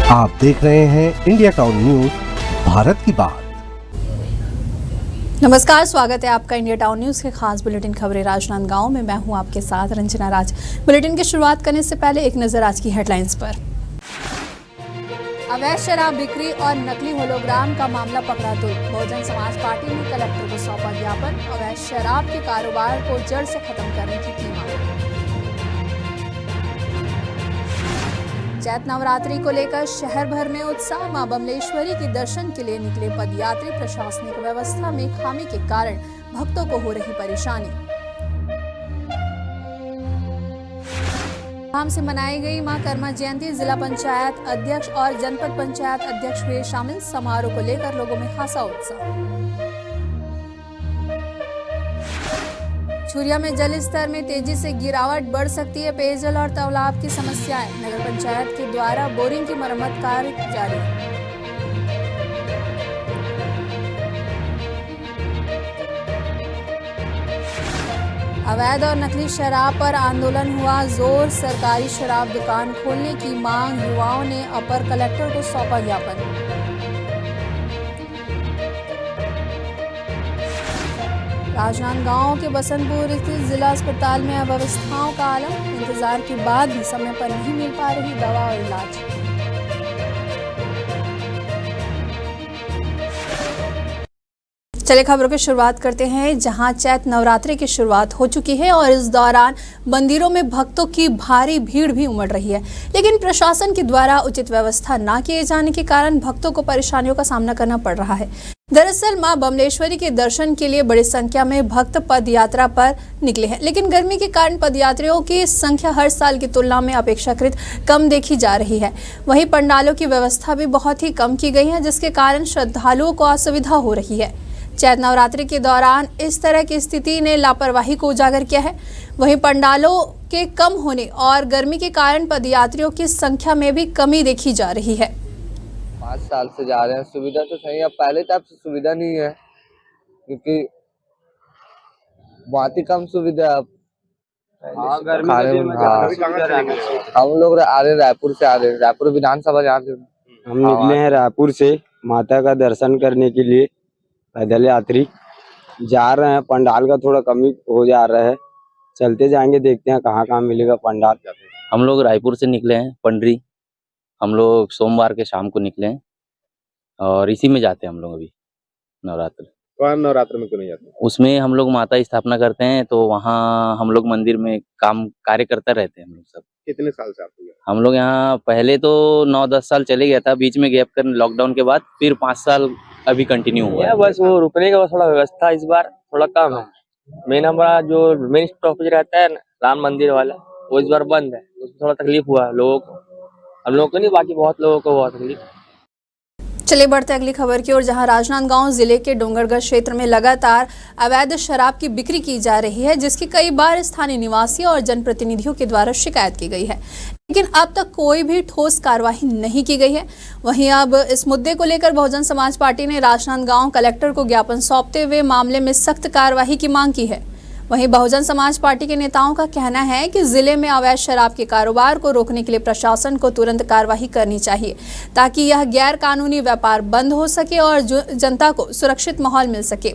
आप देख रहे हैं इंडिया टाउन न्यूज, भारत की बात। नमस्कार, स्वागत है आपका इंडिया टाउन न्यूज के खास बुलेटिन खबरें राजनांदगांव में। मैं हूं आपके साथ रंजना राज। बुलेटिन की शुरुआत करने से पहले एक नजर आज की हेडलाइंस पर। अवैध शराब बिक्री और नकली होलोग्राम का मामला पकड़ा तो बहुजन समाज पार्टी ने कलेक्टर को सौंपा ज्ञापन। अवैध शराब के कारोबार को जड़ से खत्म करने की मांग। चैत नवरात्रि को लेकर शहर भर में उत्साह। मां बमलेश्वरी के दर्शन के लिए निकले पदयात्री। प्रशासनिक व्यवस्था में खामी के कारण भक्तों को हो रही परेशानी। धूमधाम से मनाई गई मां कर्मा जयंती। जिला पंचायत अध्यक्ष और जनपद पंचायत अध्यक्ष हुए शामिल। समारोह को लेकर लोगों में खासा उत्साह। छुरिया में जल स्तर में तेजी से गिरावट बढ़ सकती है। पेयजल और तालाब की समस्याएं। नगर पंचायत के द्वारा बोरिंग की मरम्मत कार्य जारी। अवैध और नकली शराब पर आंदोलन हुआ जोर। सरकारी शराब दुकान खोलने की मांग। युवाओं ने अपर कलेक्टर को सौंपा ज्ञापन। राजनांदगांव के बसंतपुर स्थित जिला अस्पताल में अव्यवस्थाओं का आलम। इंतजार के बाद भी समय पर नहीं मिल पा रही दवा और इलाज। चलिए खबरों की शुरुआत करते हैं, जहां चैत नवरात्रि की शुरुआत हो चुकी है और इस दौरान मंदिरों में भक्तों की भारी भीड़ भी उमड़ रही है। लेकिन प्रशासन के द्वारा उचित व्यवस्था न किए जाने के कारण भक्तों को परेशानियों का सामना करना पड़ रहा है। दरअसल मां बमलेश्वरी के दर्शन के लिए बड़ी संख्या में भक्त पद यात्रा पर निकले हैं, लेकिन गर्मी के कारण पदयात्रियों की संख्या हर साल की तुलना में अपेक्षाकृत कम देखी जा रही है। वहीं पंडालों की व्यवस्था भी बहुत ही कम की गई है, जिसके कारण श्रद्धालुओं को असुविधा हो रही है। चैत नवरात्रि के दौरान इस तरह की स्थिति ने लापरवाही को उजागर किया है। वहीं पंडालों के कम होने और गर्मी के कारण पदयात्रियों की संख्या में भी कमी देखी जा रही है। 5 साल से जा रहे हैं, सुविधा तो सही है, पहले टाइप से सुविधा नहीं है क्योंकि बहुत ही कम सुविधा है अब। हम लोग आ रहे रायपुर से, आ रहे रायपुर विधानसभा जा रहे हैं। हम निकले हैं रायपुर से माता का दर्शन करने के लिए। पैदल यात्री जा रहे हैं, पंडाल का थोड़ा कमी हो जा रहा है, चलते जाएंगे, देखते हैं कहाँ कहाँ मिलेगा पंडाल। हम लोग रायपुर से निकले हैं पंडरी। हम लोग सोमवार के शाम को निकले हैं और इसी में जाते हैं हम लोग अभी नवरात्र। तो नवरात्र में क्यों नहीं जाते? उसमें हम लोग माता स्थापना करते हैं, तो वहाँ हम लोग मंदिर में कार्य करते रहते हैं हम लोग सब। कितने साल से आप लोग? हम लोग यहाँ पहले तो 9-10 साल चले गया था, बीच में गैप कर लॉकडाउन के बाद फिर 5 साल अभी कंटिन्यू हुआ है। बस वो रुकने का थोड़ा व्यवस्था इस बार थोड़ा कम है। मेन हमारा जो मेन स्टॉपेज रहता है राम मंदिर वाला, वो इस बार बंद है, उसमें थोड़ा तकलीफ हुआ है लोगों को। हम लोगों को नहीं, बाकी बहुत लोगों को हुआ तकलीफ। चलिए बढ़ते अगली खबर की ओर, जहां राजनांदगांव जिले के डोंगरगढ़ क्षेत्र में लगातार अवैध शराब की बिक्री की जा रही है, जिसकी कई बार स्थानीय निवासियों और जनप्रतिनिधियों के द्वारा शिकायत की गई है, लेकिन अब तक कोई भी ठोस कार्रवाई नहीं की गई है। वहीं अब इस मुद्दे को लेकर बहुजन समाज पार्टी ने राजनांदगांव कलेक्टर को ज्ञापन सौंपते हुए मामले में सख्त कार्रवाई की मांग की है। वहीं बहुजन समाज पार्टी के नेताओं का कहना है कि जिले में अवैध शराब के कारोबार को रोकने के लिए प्रशासन को तुरंत कार्रवाई करनी चाहिए, ताकि यह गैर कानूनी व्यापार बंद हो सके और जनता को सुरक्षित माहौल मिल सके।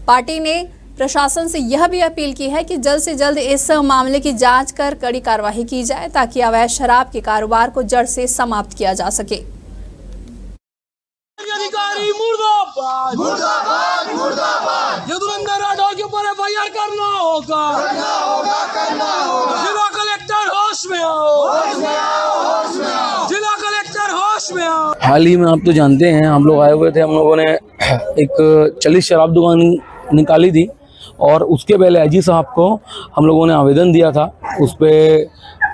पार्टी ने प्रशासन से यह भी अपील की है कि जल्द से जल्द इस मामले की जांच कर कड़ी कार्रवाई की जाए, ताकि अवैध शराब के कारोबार को जड़ से समाप्त किया जा सके। अधिकारी मुर्दाबाद, मुर्दाबाद, मुर्दाबाद। यदुरंदर राठौर के ऊपर एफआईआर करना होगा, करना होगा। जिला कलेक्टर होश में आओ, होश में आओ, होश में आओ। जिला कलेक्टर होश में आओ। हाल ही में आप तो जानते हैं, हम लोग आए हुए थे, हम लोगों ने एक 40 शराब दुकान निकाली थी और उसके पहले आईजी साहब को हम लोगों ने आवेदन दिया था। उस पर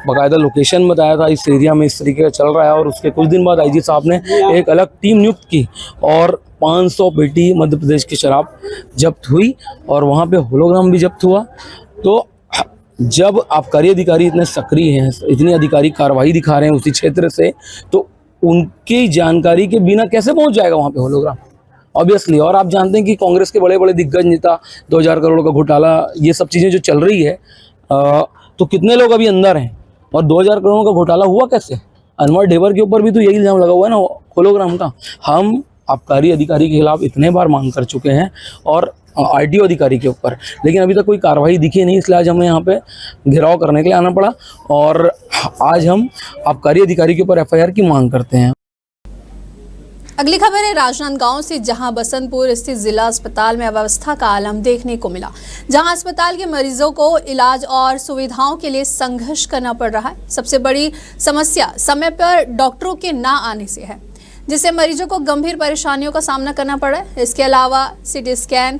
बाकायदा लोकेशन बताया था, इस एरिया में इस तरीके का चल रहा है। और उसके कुछ दिन बाद आईजी साहब ने एक अलग टीम नियुक्त की और 500 पेटी मध्य प्रदेश की शराब जब्त हुई और वहाँ पे होलोग्राम भी जब्त हुआ। तो जब आबकारी अधिकारी इतने सक्रिय हैं, इतनी अधिकारी कार्रवाई दिखा रहे हैं उसी क्षेत्र से, तो उनकी जानकारी के बिना कैसे पहुँच जाएगा वहाँ पे होलोग्राम, ऑब्वियसली। और आप जानते हैं कि कांग्रेस के बड़े बड़े दिग्गज नेता, 2000 करोड़ का घोटाला, ये सब चीज़ें जो चल रही है, तो कितने लोग अभी अंदर हैं और 2000 करोड़ का घोटाला हुआ कैसे? अनवर ढेबर के ऊपर भी तो यही इल्जाम लगा हुआ है ना होलोग्राम का। हम आबकारी अधिकारी के खिलाफ इतने बार मांग कर चुके हैं और आरटीओ अधिकारी के ऊपर, लेकिन अभी तक कोई कार्रवाई दिखी नहीं, इसलिए आज हमें यहाँ पे घेराव करने के लिए आना पड़ा और आज हम आबकारी अधिकारी के ऊपर एफआईआर की मांग करते हैं। अगली खबर है राजनांदगांव से, जहां बसंतपुर स्थित जिला अस्पताल में अव्यवस्था का आलम देखने को मिला, जहां अस्पताल के मरीजों को इलाज और सुविधाओं के लिए संघर्ष करना पड़ रहा है। सबसे बड़ी समस्या समय पर डॉक्टरों के ना आने से है, जिससे मरीजों को गंभीर परेशानियों का सामना करना पड़ा है। इसके अलावा सीटी स्कैन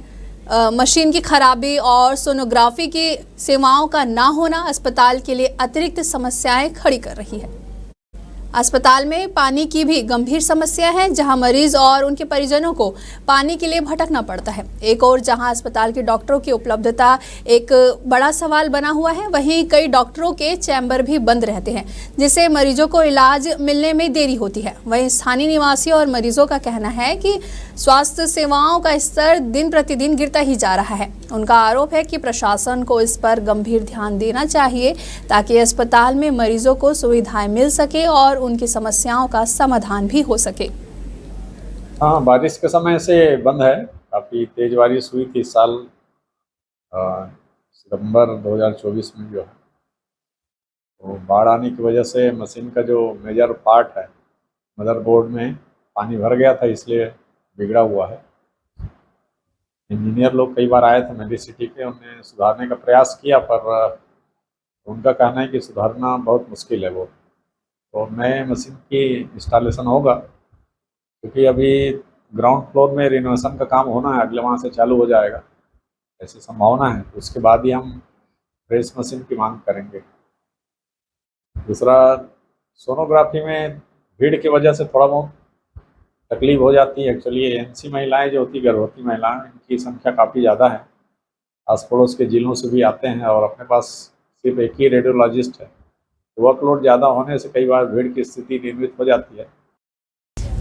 मशीन की खराबी और सोनोग्राफी की सेवाओं का ना होना अस्पताल के लिए अतिरिक्त समस्याएं खड़ी कर रही है। अस्पताल में पानी की भी गंभीर समस्या है, जहां मरीज और उनके परिजनों को पानी के लिए भटकना पड़ता है। एक और जहां अस्पताल के डॉक्टरों की उपलब्धता एक बड़ा सवाल बना हुआ है, वहीं कई डॉक्टरों के चैम्बर भी बंद रहते हैं, जिससे मरीजों को इलाज मिलने में देरी होती है। वहीं स्थानीय निवासी और मरीजों का कहना है कि स्वास्थ्य सेवाओं का स्तर दिन प्रतिदिन गिरता ही जा रहा है। उनका आरोप है कि प्रशासन को इस पर गंभीर ध्यान देना चाहिए, ताकि अस्पताल में मरीजों को सुविधाएं मिल सके और उनकी समस्याओं का समाधान भी हो सके। हाँ, बारिश के समय से बंद है। काफ़ी तेज बारिश हुई थी इस साल सितंबर 2024 में जो है, तो बाढ़ आने की वजह से मशीन का जो मेजर पार्ट है मदरबोर्ड में पानी भर गया था, इसलिए बिगड़ा हुआ है। इंजीनियर लोग कई बार आए थे मेडिसिटी के, उन्होंने सुधारने का प्रयास किया, पर उनका कहना है कि सुधारना बहुत मुश्किल है वो। तो नए मशीन की इंस्टॉलेशन होगा, क्योंकि अभी ग्राउंड फ्लोर में रिनोवेशन का काम होना है, अगले माह से चालू हो जाएगा, ऐसी संभावना है। उसके बाद ही हम फ्रेश मशीन की मांग करेंगे। दूसरा, सोनोग्राफी में भीड़ की वजह से थोड़ा बहुत तकलीफ हो जाती है। एक्चुअली एनसी महिलाएं जो होती, गर्भवती महिलाएं, इनकी संख्या काफ़ी ज़्यादा है। आस पड़ोस के जिलों से भी आते हैं और अपने पास सिर्फ एक ही रेडियोलॉजिस्ट है। वर्कलोड ज़्यादा होने से कई बार भीड़ की स्थिति निर्मित हो जाती है।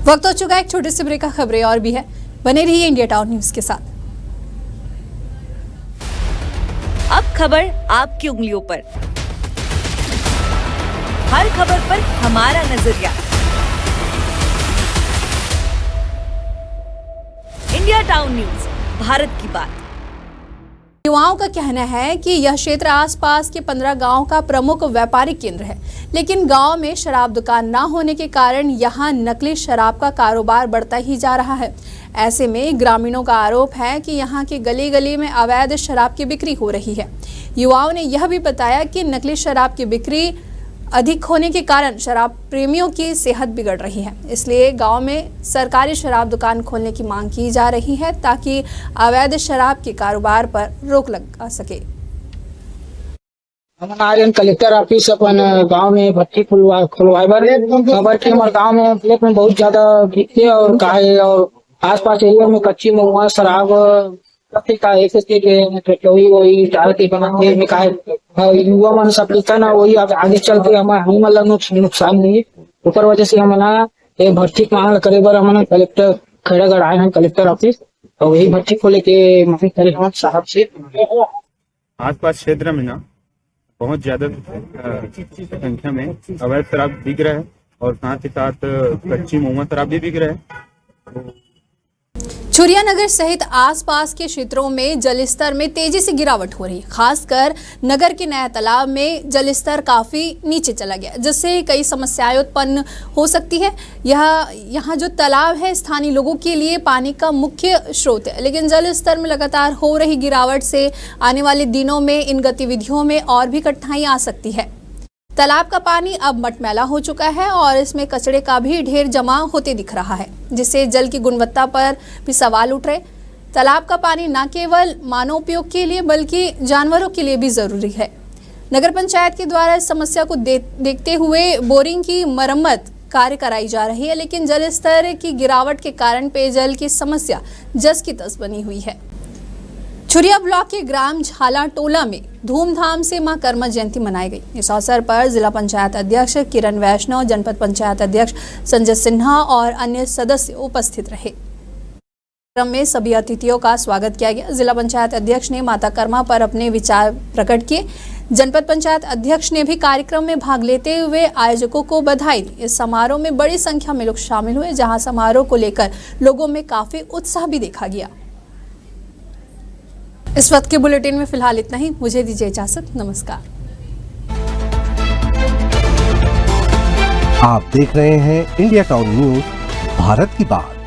वक्त हो चुका है एक छोटे से ब्रेक का, खबरें और भी है, बने रहिए इंडिया टाउन न्यूज़ के साथ। अब खबर आपकी उंगलियों पर, हर खबर पर हमारा नजरिया। इंडिया टाउन न्यूज़, भारत की बात। युवाओं का कहना है कि यह क्षेत्र आसपास के 15 गांव का प्रमुख व्यापारिक केंद्र है, लेकिन गांव में शराब दुकान न होने के कारण यहां नकली शराब का कारोबार बढ़ता ही जा रहा है। ऐसे में ग्रामीणों का आरोप है कि यहां की गली गली में अवैध शराब की बिक्री हो रही है। युवाओं ने यह भी बताया कि नकली शराब की बिक्री अधिक होने के कारण शराब प्रेमियों की सेहत बिगड़ रही है, इसलिए गांव में सरकारी शराब दुकान खोलने की मांग की जा रही है, ताकि अवैध शराब के कारोबार पर रोक लगा सके। हमारे कलेक्टर ऑफिस अपन गांव में भट्टी खुलवाए खबर के हमारे गांव में प्लेट में बहुत ज्यादा बिकते और काहे और आसपास एरिया में कच्ची महुआ शराब का एक वही चाय के बनाते में काहे युवा मन सब लिखता ना, वही आगे चल के हमें मतलब नुकसान नहीं। ऊपर वजह से हम ये भट्टी मांग करे बर हम कलेक्टर खेड़ागढ़ आए हैं कलेक्टर ऑफिस, और वही भट्टी खोले के मांग करे हम साहब से। आसपास क्षेत्र में ना बहुत ज्यादा संख्या में अवैध शराब बिक रहा है और साथ ही साथ कच्ची महुआ शराब भी बिक रहा है। छुरिया नगर सहित आसपास के क्षेत्रों में जलस्तर में तेजी से गिरावट हो रही है। खासकर नगर के नया तालाब में जलस्तर काफी नीचे चला गया, जिससे कई समस्याएं उत्पन्न हो सकती है। यहाँ जो तालाब है स्थानीय लोगों के लिए पानी का मुख्य स्रोत है, लेकिन जलस्तर में लगातार हो रही गिरावट से आने वाले दिनों में इन गतिविधियों में और भी कठिनाई आ सकती है। तालाब का पानी अब मटमैला हो चुका है और इसमें कचरे का भी ढेर जमा होते दिख रहा है, जिससे जल की गुणवत्ता पर भी सवाल उठ रहे। तालाब का पानी न केवल मानव उपयोग के लिए बल्कि जानवरों के लिए भी जरूरी है। नगर पंचायत के द्वारा इस समस्या को देखते हुए बोरिंग की मरम्मत कार्य कराई जा रही है, लेकिन जल स्तर की गिरावट के कारण पेयजल की समस्या जस की तस बनी हुई है। छुरिया ब्लॉक के ग्राम झाला टोला में धूमधाम से मां कर्मा जयंती मनाई गई। इस अवसर पर जिला पंचायत अध्यक्ष किरण वैष्णव, जनपद पंचायत अध्यक्ष संजय सिन्हा और अन्य सदस्य उपस्थित रहे। कार्यक्रम में सभी अतिथियों का स्वागत किया गया। जिला पंचायत अध्यक्ष ने माता कर्मा पर अपने विचार प्रकट किए। जनपद पंचायत अध्यक्ष ने भी कार्यक्रम में भाग लेते हुए आयोजकों को बधाई दी। इस समारोह में बड़ी संख्या में लोग शामिल हुए, जहां समारोह को लेकर लोगों में काफी उत्साह भी देखा गया। इस वक्त के बुलेटिन में फिलहाल इतना ही। मुझे दीजिए इजाजत। नमस्कार। आप देख रहे हैं इंडिया टाउन न्यूज, भारत की बात।